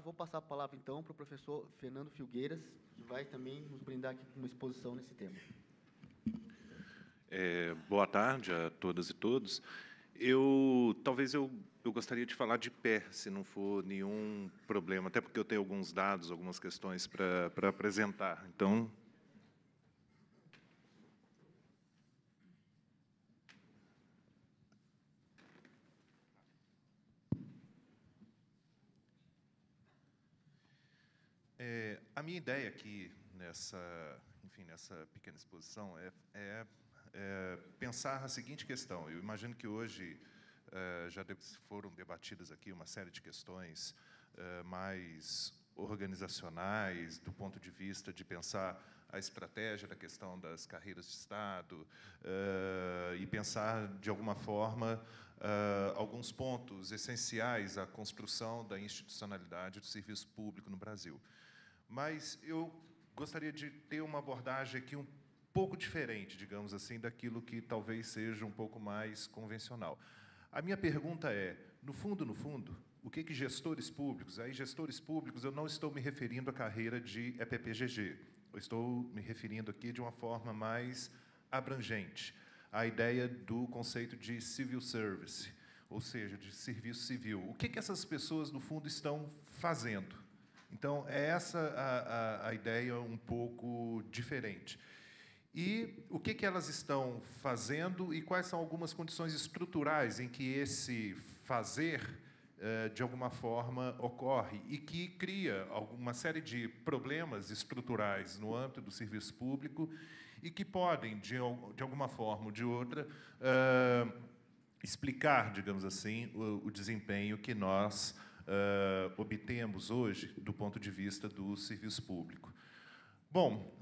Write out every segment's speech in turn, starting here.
vou passar a palavra, então, para o professor Fernando Filgueiras, que vai também nos brindar aqui com uma exposição nesse tema. Boa tarde a todas e todos. Talvez eu gostaria de falar de pé, se não for nenhum problema, até porque eu tenho alguns dados, algumas questões para apresentar. Então, a minha ideia aqui nessa pequena exposição é pensar a seguinte questão. Eu imagino que hoje já foram debatidas aqui uma série de questões mais organizacionais, do ponto de vista de pensar a estratégia da questão das carreiras de Estado e pensar, de alguma forma, alguns pontos essenciais à construção da institucionalidade do serviço público no Brasil. Mas eu gostaria de ter uma abordagem aqui um pouco diferente, digamos assim, daquilo que talvez seja um pouco mais convencional. A minha pergunta é, no fundo, o que gestores públicos, aí gestores públicos eu não estou me referindo à carreira de EPPGG, eu estou me referindo aqui de uma forma mais abrangente, à ideia do conceito de civil service, ou seja, de serviço civil. O que essas pessoas, no fundo, estão fazendo? Então, é essa a ideia um pouco diferente. E o que elas estão fazendo e quais são algumas condições estruturais em que esse fazer, de alguma forma, ocorre e que cria uma série de problemas estruturais no âmbito do serviço público e que podem, de alguma forma ou de outra, explicar, digamos assim, o desempenho que nós obtemos hoje do ponto de vista do serviço público. Bom,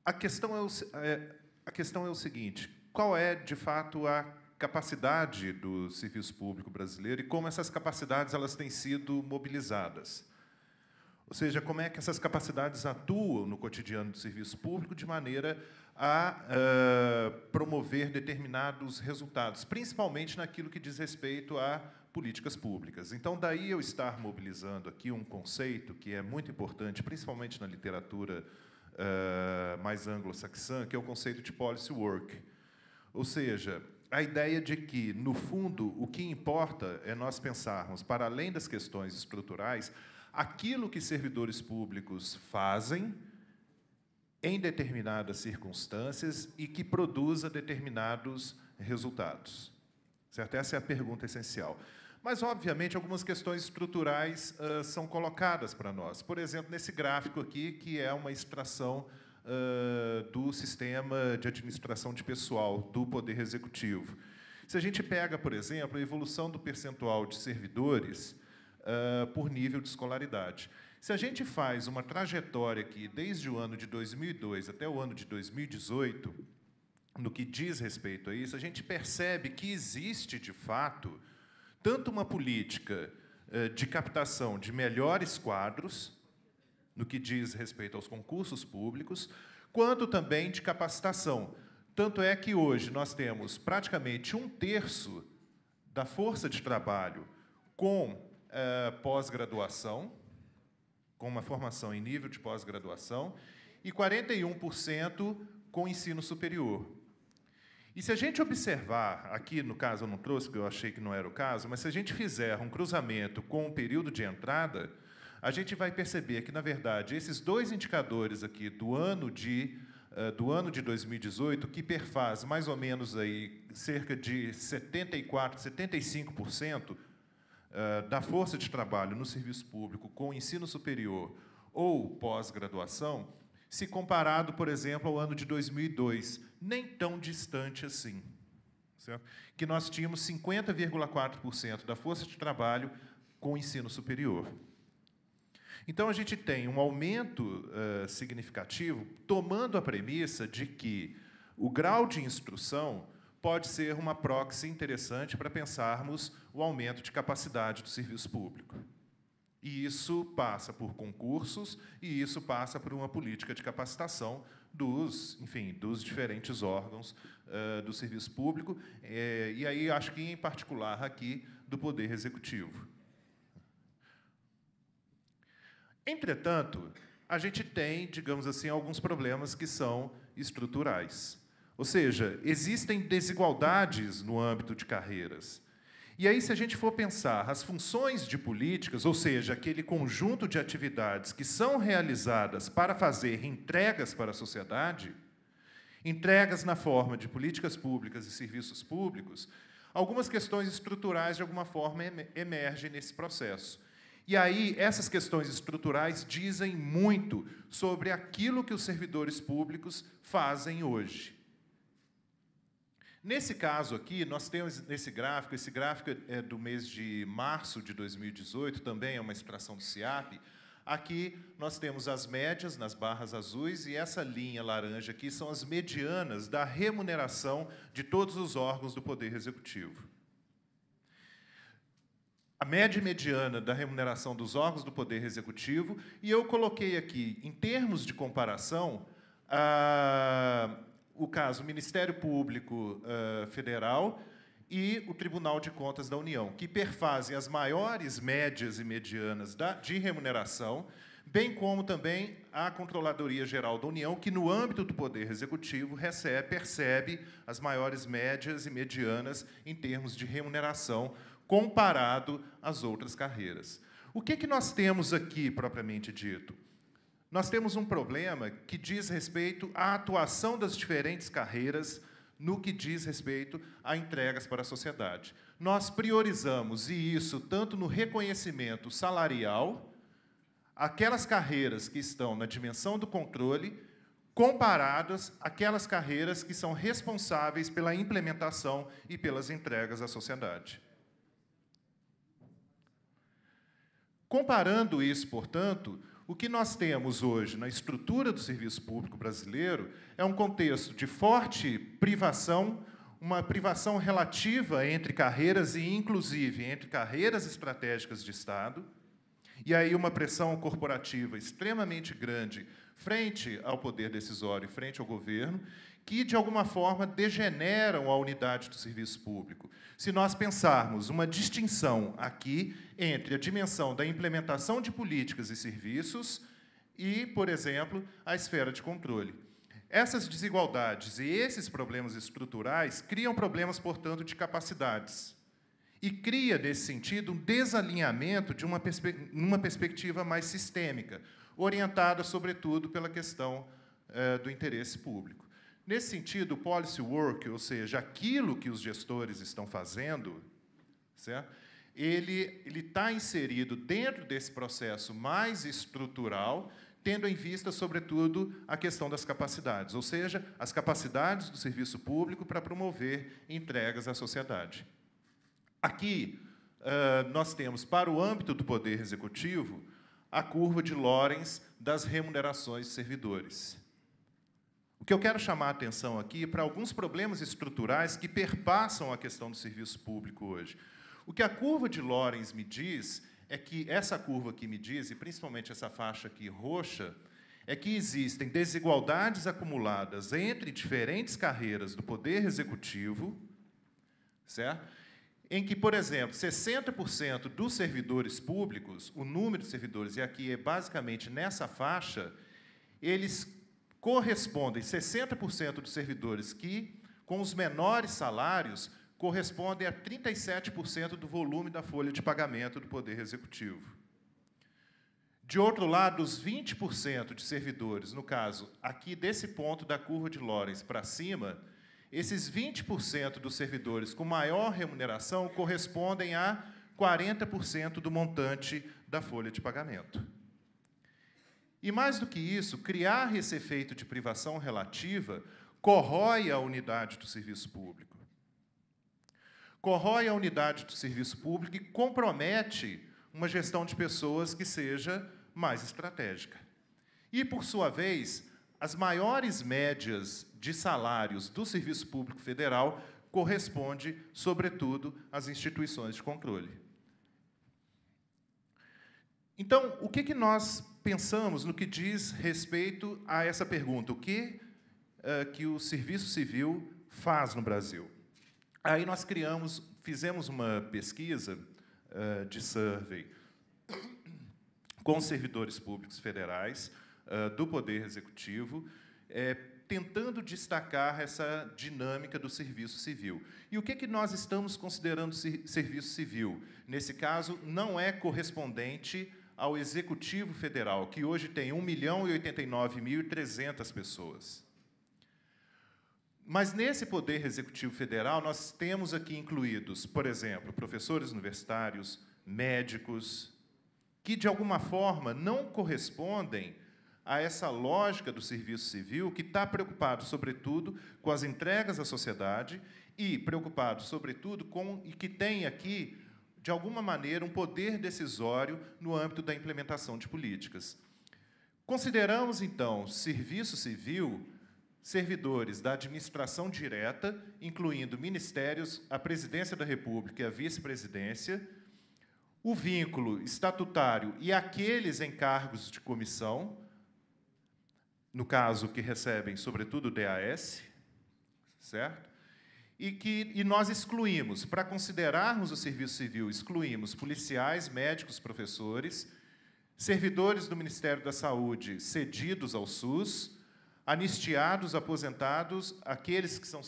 a questão é o seguinte: qual é, de fato, a capacidade do serviço público brasileiro e como essas capacidades elas têm sido mobilizadas? Ou seja, como é que essas capacidades atuam no cotidiano do serviço público de maneira a promover determinados resultados, principalmente naquilo que diz respeito a políticas públicas. Então, daí eu estar mobilizando aqui um conceito que é muito importante, principalmente na literatura mais anglo-saxã, que é o conceito de policy work. Ou seja, a ideia de que, no fundo, o que importa é nós pensarmos, para além das questões estruturais, aquilo que servidores públicos fazem em determinadas circunstâncias e que produza determinados resultados. Certo? Essa é a pergunta essencial. Mas, obviamente, algumas questões estruturais são colocadas para nós. Por exemplo, nesse gráfico aqui, que é uma extração do sistema de administração de pessoal do Poder Executivo. Se a gente pega, por exemplo, a evolução do percentual de servidores por nível de escolaridade. Se a gente faz uma trajetória aqui, desde o ano de 2002 até o ano de 2018, no que diz respeito a isso, a gente percebe que existe, de fato, tanto uma política de captação de melhores quadros, no que diz respeito aos concursos públicos, quanto também de capacitação. Tanto é que hoje nós temos praticamente 1/3 da força de trabalho com pós-graduação, com uma formação em nível de pós-graduação, e 41% com ensino superior. E se a gente observar, aqui no caso eu não trouxe, porque eu achei que não era o caso, mas se a gente fizer um cruzamento com o período de entrada, a gente vai perceber que, na verdade, esses dois indicadores aqui do ano de 2018, que perfaz mais ou menos aí cerca de 74%, 75% da força de trabalho no serviço público com ensino superior ou pós-graduação, se comparado, por exemplo, ao ano de 2002, nem tão distante assim, certo? Que nós tínhamos 50,4% da força de trabalho com ensino superior. Então, a gente tem um aumento significativo, tomando a premissa de que o grau de instrução pode ser uma proxy interessante para pensarmos o aumento de capacidade do serviço público. E isso passa por concursos e isso passa por uma política de capacitação dos diferentes órgãos do serviço público, e aí acho que, em particular, aqui, do Poder Executivo. Entretanto, a gente tem, digamos assim, alguns problemas que são estruturais. Ou seja, existem desigualdades no âmbito de carreiras. E aí, se a gente for pensar as funções de políticas, ou seja, aquele conjunto de atividades que são realizadas para fazer entregas para a sociedade, entregas na forma de políticas públicas e serviços públicos, algumas questões estruturais, de alguma forma, emergem nesse processo. E aí, essas questões estruturais dizem muito sobre aquilo que os servidores públicos fazem hoje. Nesse caso aqui, nós temos esse gráfico é do mês de março de 2018, também é uma extração do CIAP. Aqui nós temos as médias nas barras azuis e essa linha laranja aqui são as medianas da remuneração de todos os órgãos do Poder Executivo. A média mediana da remuneração dos órgãos do Poder Executivo, e eu coloquei aqui, em termos de comparação, o caso Ministério Público Federal e o Tribunal de Contas da União, que perfazem as maiores médias e medianas de remuneração, bem como também a Controladoria Geral da União, que, no âmbito do Poder Executivo, percebe as maiores médias e medianas em termos de remuneração, comparado às outras carreiras. O que nós temos aqui, propriamente dito? Nós temos um problema que diz respeito à atuação das diferentes carreiras no que diz respeito a entregas para a sociedade. Nós priorizamos, e isso tanto no reconhecimento salarial, aquelas carreiras que estão na dimensão do controle, comparadas àquelas carreiras que são responsáveis pela implementação e pelas entregas à sociedade. Comparando isso, portanto, o que nós temos hoje na estrutura do serviço público brasileiro é um contexto de forte privação, uma privação relativa entre carreiras e, inclusive, entre carreiras estratégicas de Estado, e aí uma pressão corporativa extremamente grande frente ao poder decisório e frente ao governo, que, de alguma forma, degeneram a unidade do serviço público. Se nós pensarmos uma distinção aqui entre a dimensão da implementação de políticas e serviços e, por exemplo, a esfera de controle. Essas desigualdades e esses problemas estruturais criam problemas, portanto, de capacidades. E cria, nesse sentido, um desalinhamento de uma perspectiva mais sistêmica, orientada, sobretudo, pela questão do interesse público. Nesse sentido, o policy work, ou seja, aquilo que os gestores estão fazendo, certo? Ele está inserido dentro desse processo mais estrutural, tendo em vista, sobretudo, a questão das capacidades, ou seja, as capacidades do serviço público para promover entregas à sociedade. Aqui, nós temos, para o âmbito do Poder Executivo, a curva de Lorenz das remunerações de servidores. O que eu quero chamar a atenção aqui é para alguns problemas estruturais que perpassam a questão do serviço público hoje. O que a curva de Lorenz me diz é que essa curva aqui me diz, e principalmente essa faixa aqui roxa, é que existem desigualdades acumuladas entre diferentes carreiras do Poder Executivo, certo? Em que, por exemplo, 60% dos servidores públicos, o número de servidores, e aqui é basicamente nessa faixa, eles correspondem, 60% dos servidores que, com os menores salários, correspondem a 37% do volume da folha de pagamento do Poder Executivo. De outro lado, os 20% de servidores, no caso, aqui desse ponto da curva de Lorenz para cima, esses 20% dos servidores com maior remuneração correspondem a 40% do montante da folha de pagamento. E, mais do que isso, criar esse efeito de privação relativa corrói a unidade do serviço público. Corrói a unidade do serviço público e compromete uma gestão de pessoas que seja mais estratégica. E, por sua vez, as maiores médias de salários do Serviço Público Federal correspondem, sobretudo, às instituições de controle. Então, o que nós pensamos no que diz respeito a essa pergunta? O que o Serviço Civil faz no Brasil? Aí nós fizemos uma pesquisa de survey com os servidores públicos federais do Poder Executivo, tentando destacar essa dinâmica do serviço civil. E o que nós estamos considerando serviço civil? Nesse caso, não é correspondente ao Executivo Federal, que hoje tem 1.089.300 pessoas. Mas, nesse Poder Executivo Federal, nós temos aqui incluídos, por exemplo, professores universitários, médicos, que, de alguma forma, não correspondem a essa lógica do serviço civil, que está preocupado, sobretudo, com as entregas à sociedade e preocupado, sobretudo, e que tem aqui, de alguma maneira, um poder decisório no âmbito da implementação de políticas. Consideramos, então, serviço civil servidores da administração direta, incluindo ministérios, a Presidência da República e a Vice-Presidência, o vínculo estatutário e aqueles em cargos de comissão, no caso, que recebem, sobretudo, o DAS, certo? E nós excluímos, para considerarmos o serviço civil, excluímos policiais, médicos, professores, servidores do Ministério da Saúde cedidos ao SUS, anistiados, aposentados, aqueles que são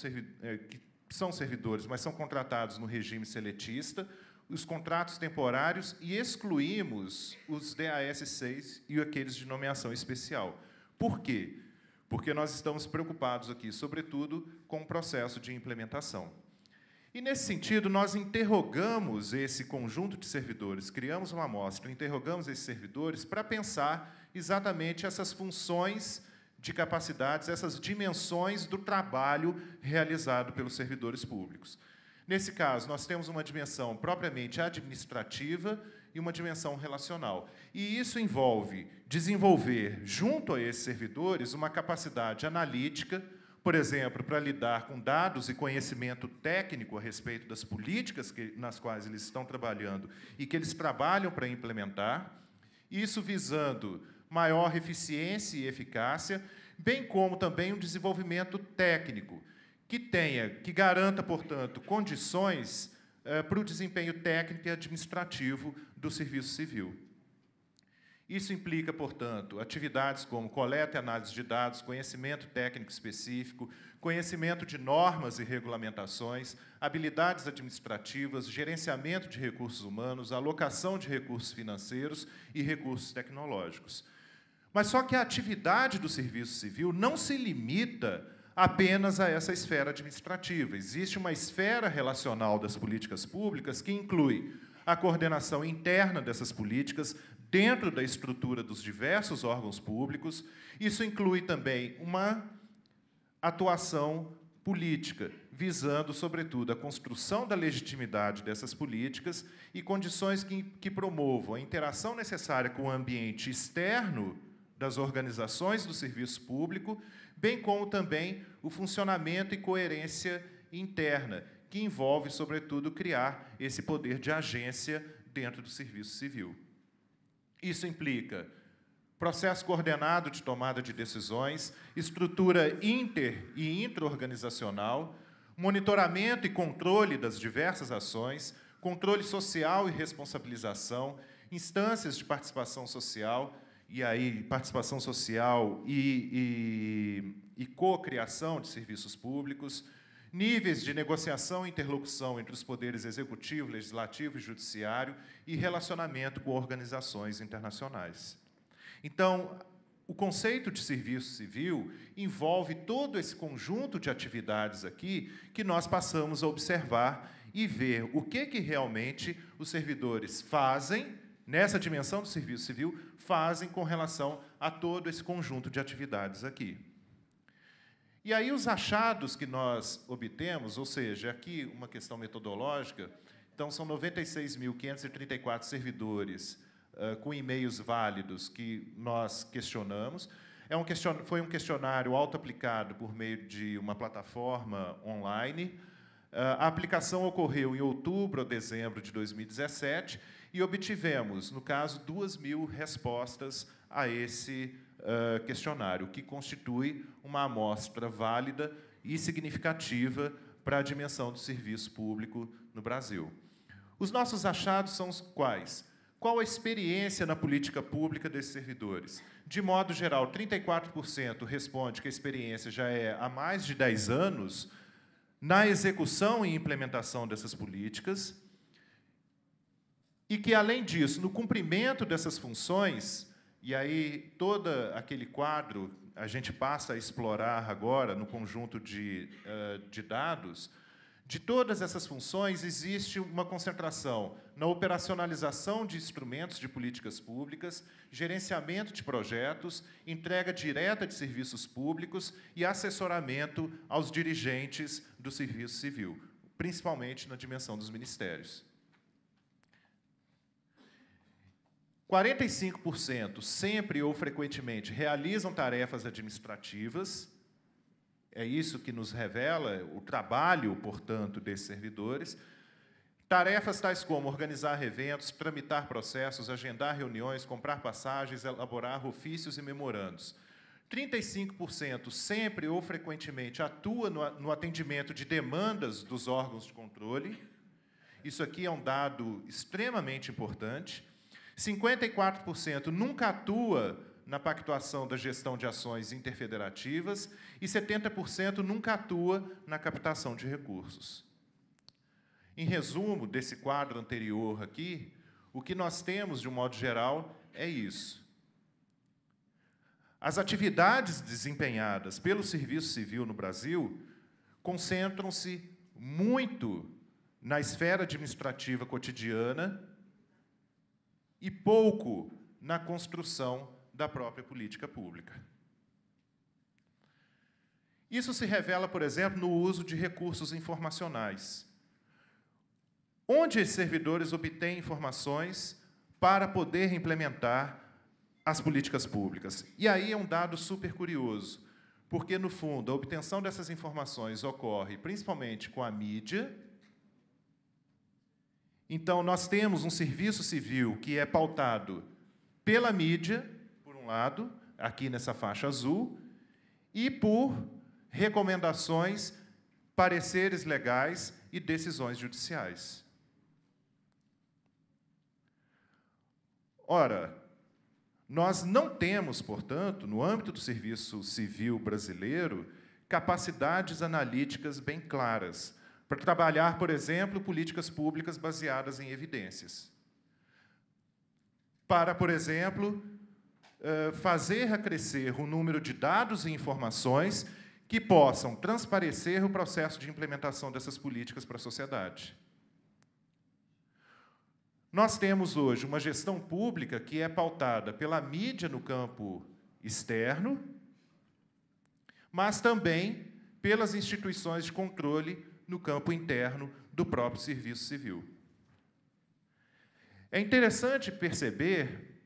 servidores, mas são contratados no regime seletista, os contratos temporários, e excluímos os DAS 6 e aqueles de nomeação especial. Por quê? Porque nós estamos preocupados aqui, sobretudo, com o processo de implementação. E, nesse sentido, nós interrogamos esse conjunto de servidores, criamos uma amostra, interrogamos esses servidores para pensar exatamente essas funções de capacidades, essas dimensões do trabalho realizado pelos servidores públicos. Nesse caso, nós temos uma dimensão propriamente administrativa e uma dimensão relacional. E isso envolve desenvolver, junto a esses servidores, uma capacidade analítica, por exemplo, para lidar com dados e conhecimento técnico a respeito das políticas nas quais eles estão trabalhando e que eles trabalham para implementar, isso visando maior eficiência e eficácia, bem como também um desenvolvimento técnico que garanta, portanto, condições para o desempenho técnico e administrativo do serviço civil. Isso implica, portanto, atividades como coleta e análise de dados, conhecimento técnico específico, conhecimento de normas e regulamentações, habilidades administrativas, gerenciamento de recursos humanos, alocação de recursos financeiros e recursos tecnológicos. Mas só que a atividade do serviço civil não se limita apenas a essa esfera administrativa. Existe uma esfera relacional das políticas públicas que inclui a coordenação interna dessas políticas dentro da estrutura dos diversos órgãos públicos. Isso inclui também uma atuação política, visando, sobretudo, a construção da legitimidade dessas políticas e condições que promovam a interação necessária com o ambiente externo das organizações do serviço público, bem como também o funcionamento e coerência interna, que envolve, sobretudo, criar esse poder de agência dentro do serviço civil. Isso implica processo coordenado de tomada de decisões, estrutura inter- e intra-organizacional, monitoramento e controle das diversas ações, controle social e responsabilização, instâncias de participação social, e aí participação social e cocriação de serviços públicos, níveis de negociação e interlocução entre os poderes executivo, legislativo e judiciário e relacionamento com organizações internacionais. Então, o conceito de serviço civil envolve todo esse conjunto de atividades aqui que nós passamos a observar e ver o que realmente os servidores fazem, nessa dimensão do serviço civil, fazem com relação a todo esse conjunto de atividades aqui. E aí os achados que nós obtemos, ou seja, aqui uma questão metodológica, então são 96.534 servidores com e-mails válidos que nós questionamos. Foi um questionário auto-aplicado por meio de uma plataforma online. A aplicação ocorreu em outubro ou dezembro de 2017 e obtivemos, no caso, 2.000 respostas a esse questionário, que constitui uma amostra válida e significativa para a dimensão do serviço público no Brasil. Os nossos achados são os quais? qual a experiência na política pública desses servidores? De modo geral, 34% responde que a experiência já é há mais de 10 anos na execução e implementação dessas políticas, e que, além disso, no cumprimento dessas funções, e aí todo aquele quadro a gente passa a explorar agora no conjunto de dados, de todas essas funções existe uma concentração na operacionalização de instrumentos de políticas públicas, gerenciamento de projetos, entrega direta de serviços públicos e assessoramento aos dirigentes do serviço civil, principalmente na dimensão dos ministérios. 45% sempre ou frequentemente realizam tarefas administrativas. É isso que nos revela o trabalho, portanto, desses servidores. Tarefas tais como organizar eventos, tramitar processos, agendar reuniões, comprar passagens, elaborar ofícios e memorandos. 35% sempre ou frequentemente atua no atendimento de demandas dos órgãos de controle. Isso aqui é um dado extremamente importante. 54% nunca atua na pactuação da gestão de ações interfederativas e 70% nunca atua na captação de recursos. Em resumo desse quadro anterior aqui, o que nós temos, de um modo geral, é isso. As atividades desempenhadas pelo Serviço Civil no Brasil concentram-se muito na esfera administrativa cotidiana e pouco na construção da própria política pública. Isso se revela, por exemplo, no uso de recursos informacionais, onde esses servidores obtêm informações para poder implementar as políticas públicas. E aí é um dado super curioso, porque, no fundo, a obtenção dessas informações ocorre principalmente com a mídia. Então, nós temos um serviço civil que é pautado pela mídia, por um lado, aqui nessa faixa azul, e por recomendações, pareceres legais e decisões judiciais. Ora, nós não temos, portanto, no âmbito do serviço civil brasileiro, capacidades analíticas bem claras para trabalhar, por exemplo, políticas públicas baseadas em evidências. Para, por exemplo, fazer acrescer o número de dados e informações que possam transparecer o processo de implementação dessas políticas para a sociedade. Nós temos hoje uma gestão pública que é pautada pela mídia no campo externo, mas também pelas instituições de controle no campo interno do próprio Serviço Civil. É interessante perceber,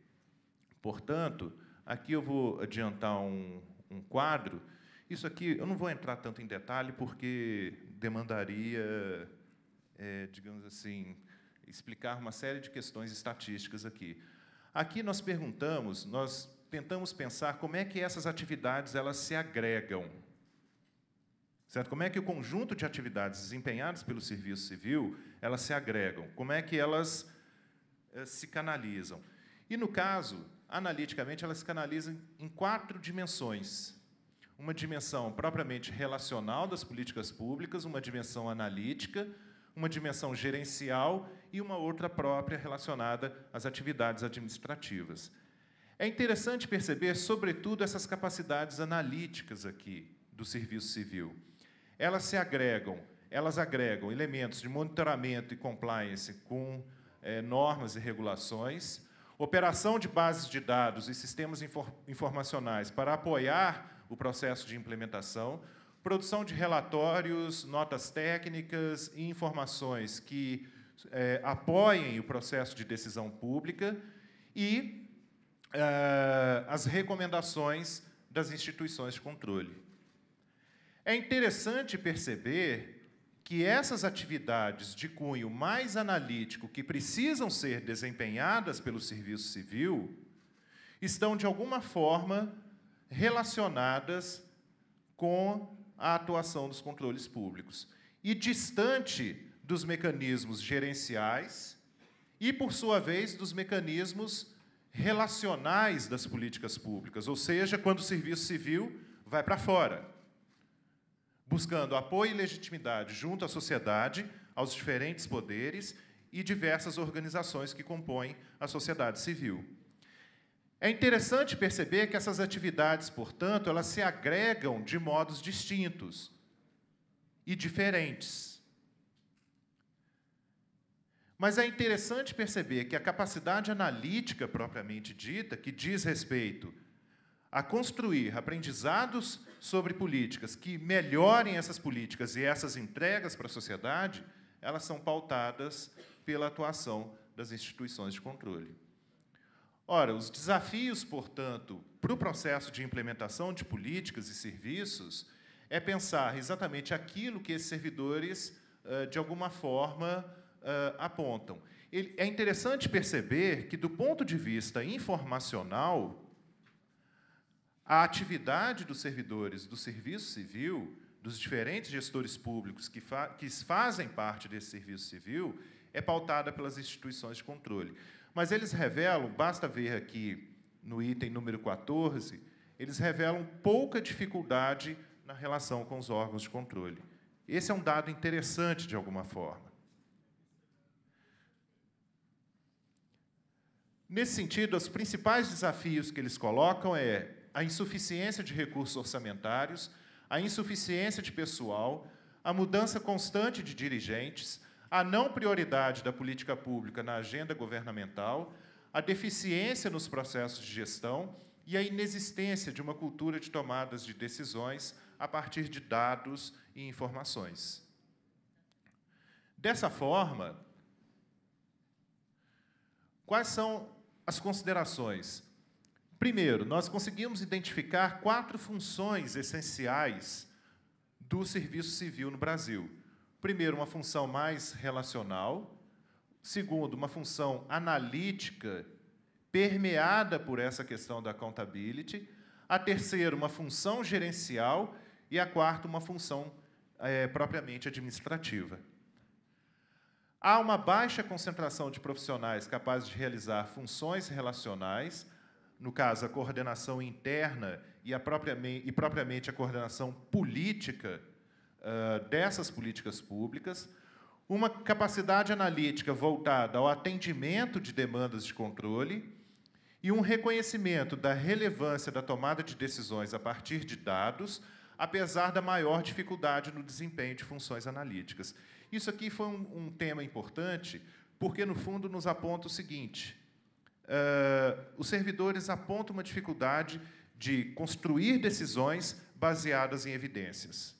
portanto, aqui eu vou adiantar um quadro. Isso aqui eu não vou entrar tanto em detalhe, porque demandaria, digamos assim, explicar uma série de questões estatísticas aqui. Aqui nós tentamos pensar como é que essas atividades elas se agregam. Certo? Como é que o conjunto de atividades desempenhadas pelo Serviço Civil elas se agregam? Como é que elas se canalizam? E, no caso, analiticamente, elas se canalizam em 4 dimensões. Uma dimensão propriamente relacional das políticas públicas, uma dimensão analítica, uma dimensão gerencial e uma outra própria relacionada às atividades administrativas. É interessante perceber, sobretudo, essas capacidades analíticas aqui do Serviço Civil. Elas agregam elementos de monitoramento e compliance com normas e regulações, operação de bases de dados e sistemas informacionais para apoiar o processo de implementação, produção de relatórios, notas técnicas e informações que apoiem o processo de decisão pública e as recomendações das instituições de controle. É interessante perceber que essas atividades de cunho mais analítico que precisam ser desempenhadas pelo Serviço Civil estão, de alguma forma, relacionadas com a atuação dos controles públicos e distante dos mecanismos gerenciais e, por sua vez, dos mecanismos relacionais das políticas públicas, ou seja, quando o serviço civil vai para fora, buscando apoio e legitimidade junto à sociedade, aos diferentes poderes e diversas organizações que compõem a sociedade civil. É interessante perceber que essas atividades, portanto, elas se agregam de modos distintos e diferentes. Mas é interessante perceber que a capacidade analítica propriamente dita, que diz respeito a construir aprendizados sobre políticas que melhorem essas políticas e essas entregas para a sociedade, elas são pautadas pela atuação das instituições de controle. Ora, os desafios, portanto, para o processo de implementação de políticas e serviços é pensar exatamente aquilo que esses servidores, de alguma forma, apontam. É interessante perceber que, do ponto de vista informacional, a atividade dos servidores do serviço civil, dos diferentes gestores públicos que fazem parte desse serviço civil, é pautada pelas instituições de controle. Mas eles revelam, basta ver aqui no item número 14, eles revelam pouca dificuldade na relação com os órgãos de controle. Esse é um dado interessante, de alguma forma. Nesse sentido, os principais desafios que eles colocam é a insuficiência de recursos orçamentários, a insuficiência de pessoal, a mudança constante de dirigentes, a não prioridade da política pública na agenda governamental, a deficiência nos processos de gestão e a inexistência de uma cultura de tomadas de decisões a partir de dados e informações. Dessa forma, quais são as considerações? Primeiro, nós conseguimos identificar 4 funções essenciais do serviço civil no Brasil. Primeiro, uma função mais relacional. Segundo, uma função analítica, permeada por essa questão da accountability. A terceira, uma função gerencial. E a quarta, uma função propriamente administrativa. Há uma baixa concentração de profissionais capazes de realizar funções relacionais, no caso, a coordenação interna e propriamente a coordenação política dessas políticas públicas, uma capacidade analítica voltada ao atendimento de demandas de controle e um reconhecimento da relevância da tomada de decisões a partir de dados, apesar da maior dificuldade no desempenho de funções analíticas. Isso aqui foi um tema importante, porque, no fundo, nos aponta o seguinte: os servidores apontam uma dificuldade de construir decisões baseadas em evidências.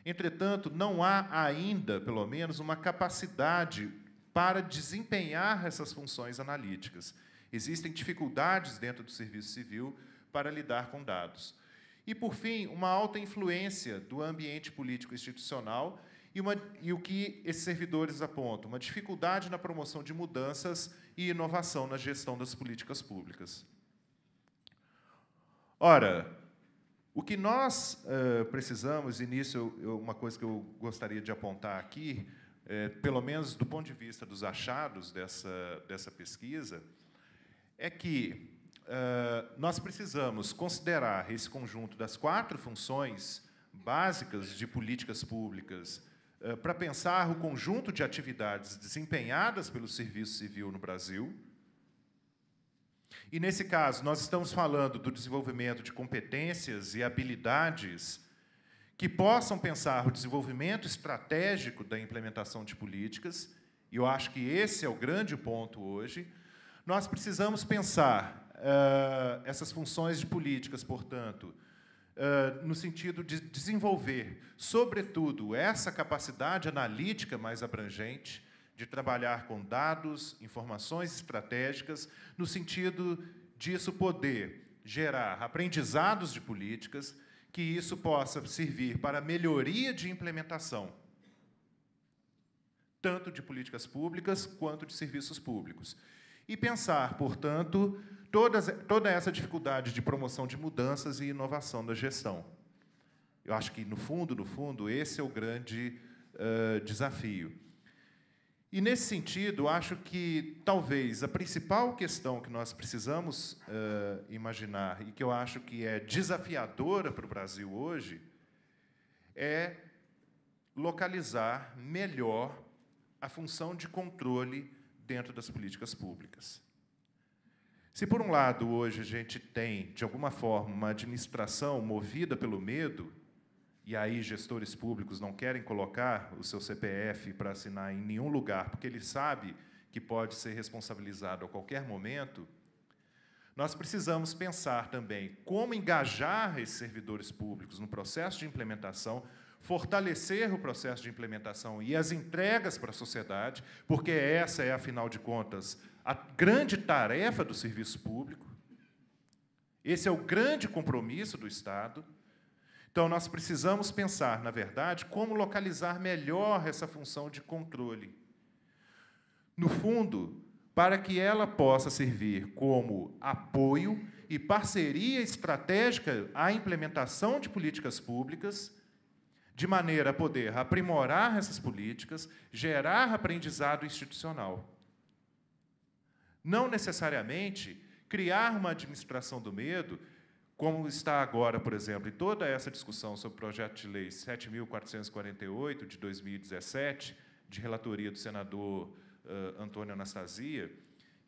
Entretanto, não há ainda, pelo menos, uma capacidade para desempenhar essas funções analíticas. Existem dificuldades dentro do serviço civil para lidar com dados. E, por fim, uma alta influência do ambiente político institucional e o que esses servidores apontam, uma dificuldade na promoção de mudanças e inovação na gestão das políticas públicas. Ora, o que nós precisamos, e nisso uma coisa que eu gostaria de apontar aqui, pelo menos do ponto de vista dos achados dessa pesquisa, é que nós precisamos considerar esse conjunto das 4 funções básicas de políticas públicas para pensar o conjunto de atividades desempenhadas pelo serviço civil no Brasil. E, nesse caso, nós estamos falando do desenvolvimento de competências e habilidades que possam pensar o desenvolvimento estratégico da implementação de políticas, e eu acho que esse é o grande ponto hoje. Nós precisamos pensar essas funções de políticas, portanto, no sentido de desenvolver, sobretudo, essa capacidade analítica mais abrangente, de trabalhar com dados, informações estratégicas, no sentido disso poder gerar aprendizados de políticas, que isso possa servir para a melhoria de implementação, tanto de políticas públicas quanto de serviços públicos. E pensar, portanto, toda essa dificuldade de promoção de mudanças e inovação da gestão. Eu acho que, no fundo, esse é o grande desafio. E, nesse sentido, acho que, talvez, a principal questão que nós precisamos imaginar, e que eu acho que é desafiadora para o Brasil hoje, é localizar melhor a função de controle dentro das políticas públicas. Se, por um lado, hoje a gente tem, de alguma forma, uma administração movida pelo medo, e aí gestores públicos não querem colocar o seu CPF para assinar em nenhum lugar, porque ele sabe que pode ser responsabilizado a qualquer momento, nós precisamos pensar também como engajar esses servidores públicos no processo de implementação, fortalecer o processo de implementação e as entregas para a sociedade, porque essa é, afinal de contas, a grande tarefa do serviço público. Esse é o grande compromisso do Estado. Então, nós precisamos pensar, na verdade, como localizar melhor essa função de controle. No fundo, para que ela possa servir como apoio e parceria estratégica à implementação de políticas públicas, de maneira a poder aprimorar essas políticas, gerar aprendizado institucional. Não necessariamente criar uma administração do medo, como está agora, por exemplo, em toda essa discussão sobre o projeto de lei 7.448, de 2017, de relatoria do senador Antônio Anastasia,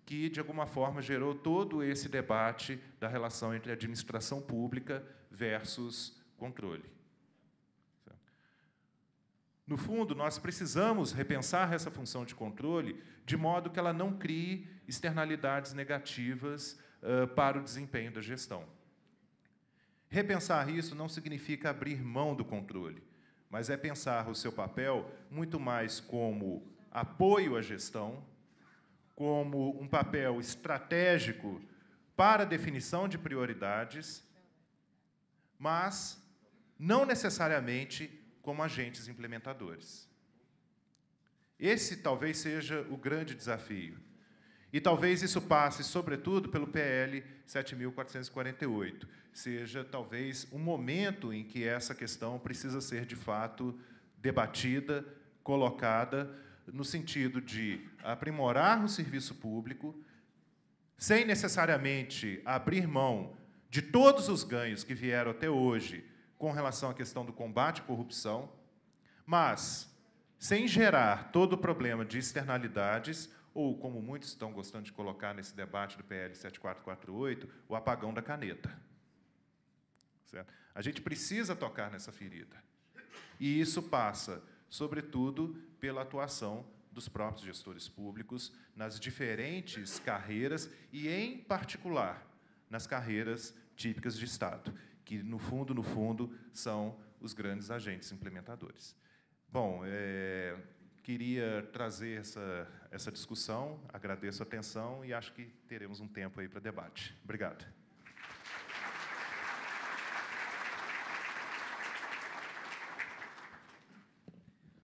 que, de alguma forma, gerou todo esse debate da relação entre administração pública versus controle. No fundo, nós precisamos repensar essa função de controle de modo que ela não crie externalidades negativas para o desempenho da gestão. Repensar isso não significa abrir mão do controle, mas é pensar o seu papel muito mais como apoio à gestão, como um papel estratégico para a definição de prioridades, mas não necessariamente como agentes implementadores. Esse talvez seja o grande desafio. E talvez isso passe, sobretudo, pelo PL 7.448. Seja, talvez, um momento em que essa questão precisa ser, de fato, debatida, colocada, no sentido de aprimorar o serviço público, sem necessariamente abrir mão de todos os ganhos que vieram até hoje com relação à questão do combate à corrupção, mas sem gerar todo o problema de externalidades, ou, como muitos estão gostando de colocar nesse debate do PL 7448, o apagão da caneta. Certo? A gente precisa tocar nessa ferida. E isso passa, sobretudo, pela atuação dos próprios gestores públicos nas diferentes carreiras e, em particular, nas carreiras típicas de Estado, que, no fundo, são os grandes agentes implementadores. Bom, queria trazer essa discussão, agradeço a atenção e acho que teremos um tempo aí para debate. Obrigado.